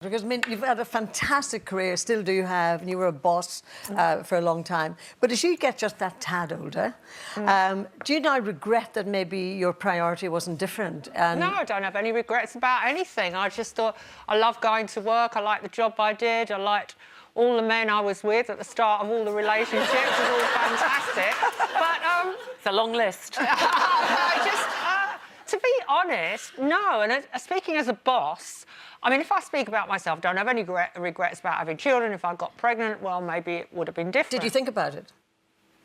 Because, I mean, you've had a fantastic career, still do have, and you were a boss for a long time. But as you get just that tad older, do you now regret that maybe your priority wasn't different? No, I don't have any regrets about anything. I just thought I loved going to work. I liked the job I did. I liked all the men I was with at the start of all the relationships. It was all fantastic. But it's a long list. To be honest, no. And speaking as a boss, I mean, if I speak about myself, I don't have any regrets about having children. If I got pregnant, well, maybe it would have been different. Did you think about it?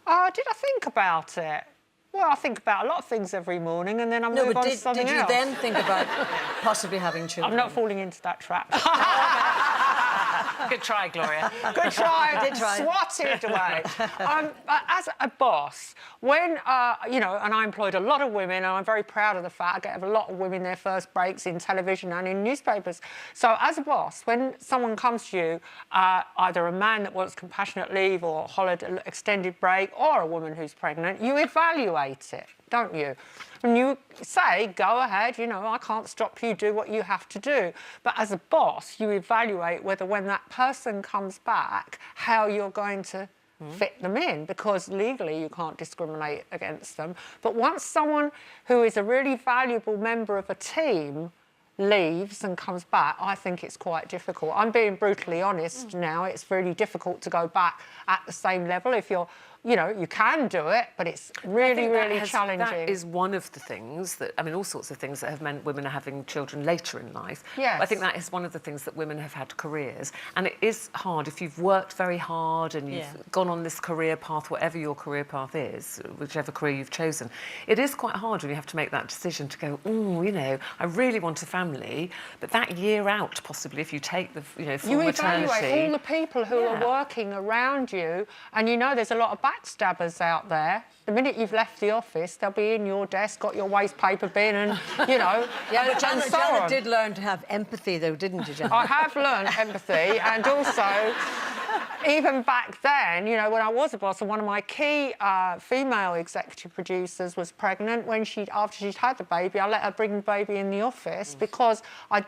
Did I think about it? Well, I think about a lot of things every morning, and then I move on to something else. Did you then think about possibly having children? I'm not falling into that trap. Good try, Gloria. Good try. I did try. Swatted away. As a boss, when, you know, and I employed a lot of women, and I'm very proud of the fact I get a lot of women their first breaks in television and in newspapers. So as a boss, when someone comes to you, either a man that wants compassionate leave or holiday, extended break, or a woman who's pregnant, you evaluate it, don't you? And you say, go ahead, you know, I can't stop you, do what you have to do. But as a boss, you evaluate whether when that person comes back, how you're going to fit them in, because legally you can't discriminate against them. But once someone who is a really valuable member of a team leaves and comes back, I think it's quite difficult. I'm being brutally honest now. It's really difficult to go back at the same level. If you're, you know, you can do it, but it's really, really challenging. That is one of the things that, I mean, all sorts of things that have meant women are having children later in life. Yes. I think that is one of the things that women have had careers. And it is hard if you've worked very hard and you've gone on this career path, whatever your career path is, whichever career you've chosen. It is quite hard when you have to make that decision to go, oh, you know, I really want a family, but that year out, possibly, if you take the, you know, full maternity... You evaluate all the people who are working around you, and you know there's a lot of backstabbers out there. The minute you've left the office, they'll be in your desk, got your waste paper bin, and, you know... Yeah, Janet did learn to have empathy, though, didn't you, Janet? I have learned empathy, and also... Even back then, you know, when I was a boss, and one of my key female executive producers was pregnant. After she'd had the baby, I let her bring the baby in the office because,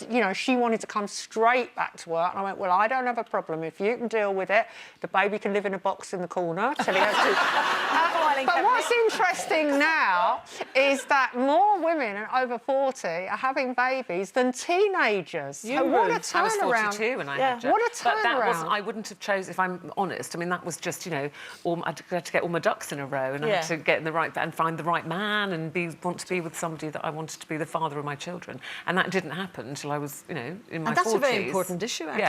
you know, she wanted to come straight back to work. And I went, well, I don't have a problem. If you can deal with it, the baby can live in a box in the corner till he has to... But what's interesting now is that more women over 40 are having babies than teenagers. So what a turnaround. I was 42 when I had Jack. What a turnaround. But that wasn't, I wouldn't have chosen, if I'm honest, I mean, that was just, you know, I had to get all my ducks in a row, and I had to get in the right, and find the right man, and want to be with somebody that I wanted to be the father of my children. And that didn't happen until I was, you know, in my 40s. And that's a very important issue, actually. Yeah.